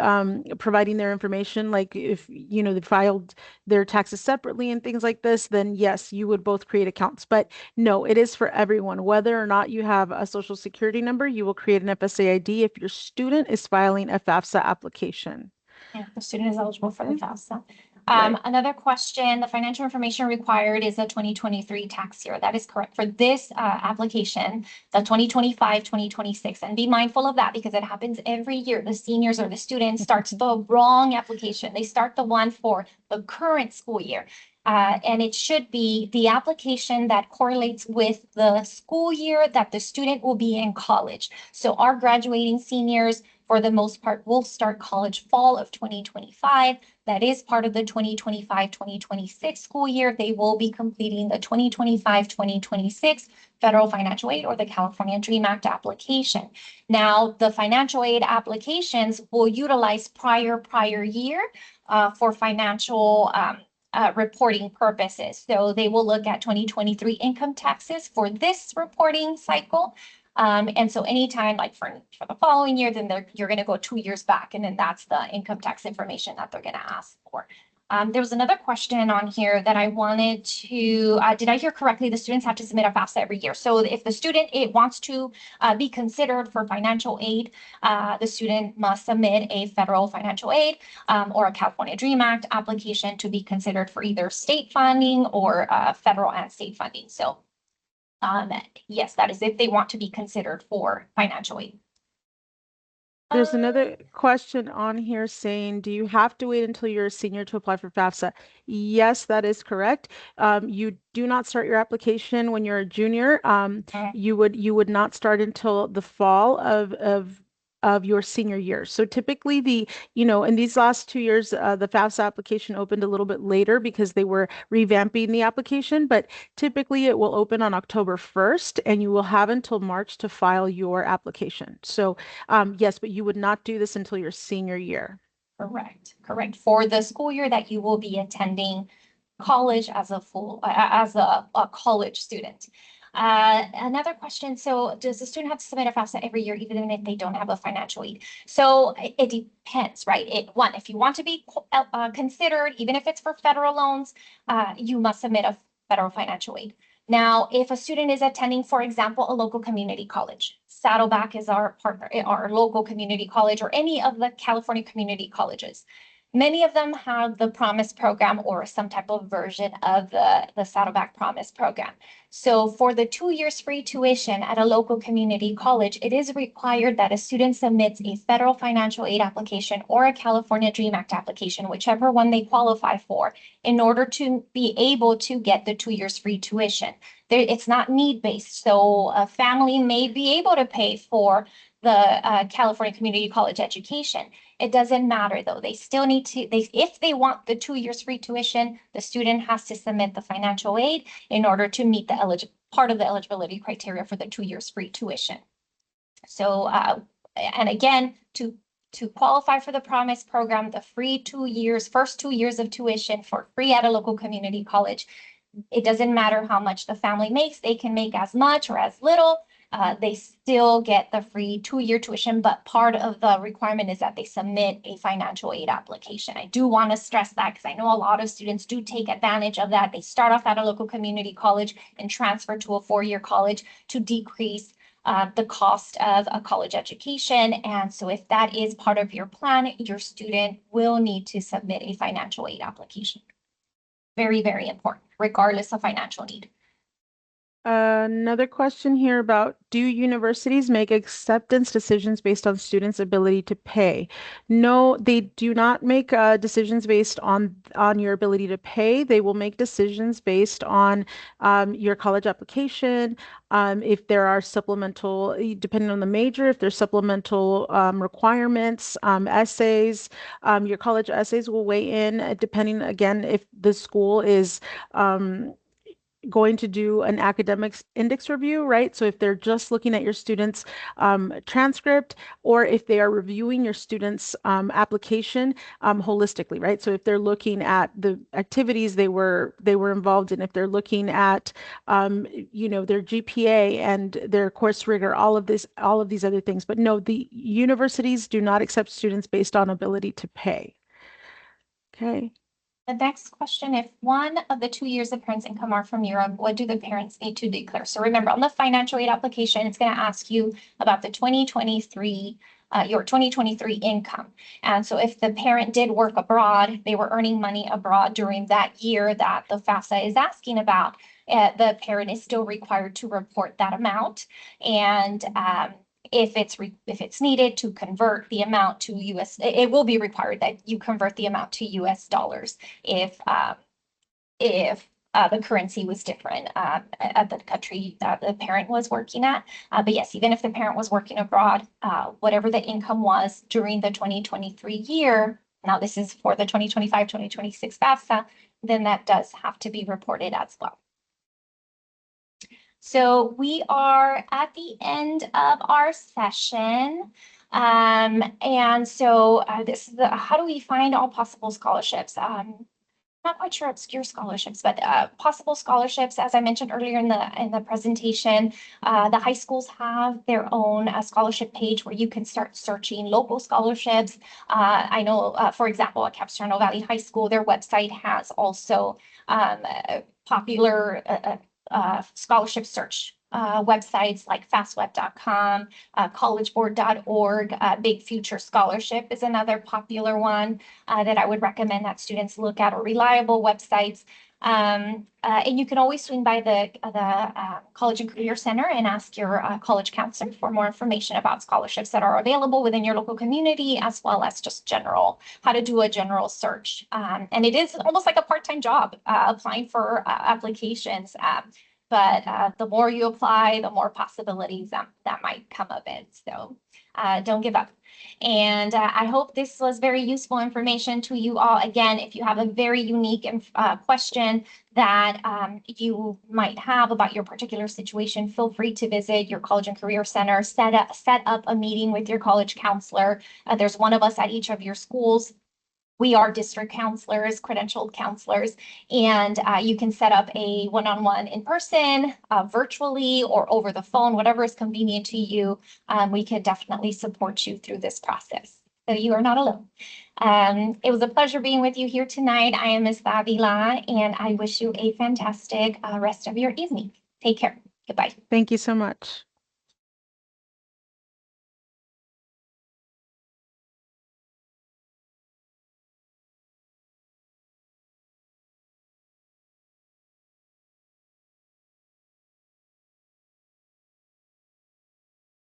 providing their information, like if they filed their taxes separately and things like this, then yes, you would both create accounts. But no, it is for everyone. Whether or not you have a social security number, you will create an FSA ID if your student is filing a FAFSA application. Yeah, the student is eligible for the FAFSA. Right. Another question, the financial information required is the 2023 tax year. That is correct. For this application, the 2025, 2026, and be mindful of that because it happens every year. The seniors or the students starts the wrong application. They start the one for the current school year. And it should be the application that correlates with the school year that the student will be in college. So our graduating seniors, for the most part, will start college fall of 2025. That is part of the 2025-2026 school year. They will be completing the 2025-2026 federal financial aid or the California Dream Act application. Now, the financial aid applications will utilize prior year for financial reporting purposes. So they will look at 2023 income taxes for this reporting cycle. And so anytime like for the following year, then you're going to go 2 years back, and then that's the income tax information that they're going to ask for. There was another question on here that I wanted to, did I hear correctly? The students have to submit a FAFSA every year. So if the student wants to be considered for financial aid, the student must submit a federal financial aid or a California Dream Act application to be considered for either state funding or federal and state funding. So yes, that is if they want to be considered for financial aid. There's another question on here saying, do you have to wait until you're a senior to apply for FAFSA? Yes, that is correct. You do not start your application when you're a junior. You would not start until the fall of your senior year. So typically in these last 2 years, the FAFSA application opened a little bit later because they were revamping the application, but typically it will open on October 1st and you will have until March to file your application. So yes, but you would not do this until your senior year. Correct. For the school year that you will be attending college as a college student. Another question. So does the student have to submit a FAFSA every year, even if they don't have a financial aid? So it depends, right? If you want to be considered, even if it's for federal loans, you must submit a federal financial aid. Now, if a student is attending, for example, a local community college, Saddleback is our partner, our local community college, or any of the California community colleges. Many of them have the Promise program or some type of version of the Saddleback Promise program. So for the 2 years free tuition at a local community college, it is required that a student submits a federal financial aid application or a California Dream Act application, whichever one they qualify for, in order to be able to get the 2 years free tuition. It's not need-based, so a family may be able to pay for the California Community College education. It doesn't matter though. They still need to, if they want the 2 years free tuition, the student has to submit the financial aid in order to meet the part of the eligibility criteria for the 2 years free tuition. So, and again, to qualify for the Promise program, the first 2 years of tuition for free at a local community college, it doesn't matter how much the family makes. They can make as much or as little. They still get the free 2-year tuition, but part of the requirement is that they submit a financial aid application. I do want to stress that because I know a lot of students do take advantage of that. They start off at a local community college and transfer to a 4-year college to decrease the cost of a college education. And so if that is part of your plan, your student will need to submit a financial aid application. Very, very important, regardless of financial need. Another question here about, do universities make acceptance decisions based on students' ability to pay? No, they do not make decisions based on your ability to pay. They will make decisions based on your college application, if there are supplemental, depending on the major, if there's supplemental requirements, essays, your college essays will weigh in, depending again if the school is going to do an academics index review, right? So if they're just looking at your students' transcript, or if they are reviewing your students' application holistically, right? So if they're looking at the activities they were involved in, if they're looking at their GPA and their course rigor, all of these other things. But no, the universities do not accept students based on ability to pay. Okay. The next question, if one of the 2 years of parents' income are from Europe, what do the parents need to declare? So remember, on the financial aid application, it's going to ask you about the 2023, your 2023 income. And so if the parent did work abroad, they were earning money abroad during that year that the FAFSA is asking about, the parent is still required to report that amount. And if it's needed to convert the amount to US, it will be required that you convert the amount to US dollars if the currency was different at the country that the parent was working at. But yes, even if the parent was working abroad, whatever the income was during the 2023 year, now this is for the 2025-2026 FAFSA, then that does have to be reported as well. So we are at the end of our session. And so this is how do we find all possible scholarships? Not quite sure obscure scholarships, but possible scholarships. As I mentioned earlier in the presentation, the high schools have their own scholarship page where you can start searching local scholarships. I know, for example, at Capistrano Valley High School, their website has also popular scholarship search websites like fastweb.com, collegeboard.org. Big Future Scholarship is another popular one that I would recommend that students look at, or reliable websites. And you can always swing by the College and Career Center and ask your college counselor for more information about scholarships that are available within your local community, as well as just how to do a general search. And it is almost like a part-time job applying for applications. But the more you apply, the more possibilities that might come of it. So don't give up. And I hope this was very useful information to you all. Again, if you have a very unique question that you might have about your particular situation, feel free to visit your College and Career Center, set up a meeting with your college counselor. There's one of us at each of your schools. We are district counselors, credentialed counselors, and you can set up a one-on-one in person, virtually, or over the phone, whatever is convenient to you. We can definitely support you through this process. So you are not alone. It was a pleasure being with you here tonight. I am Ms. Davila, and I wish you a fantastic rest of your evening. Take care. Goodbye. Thank you so much.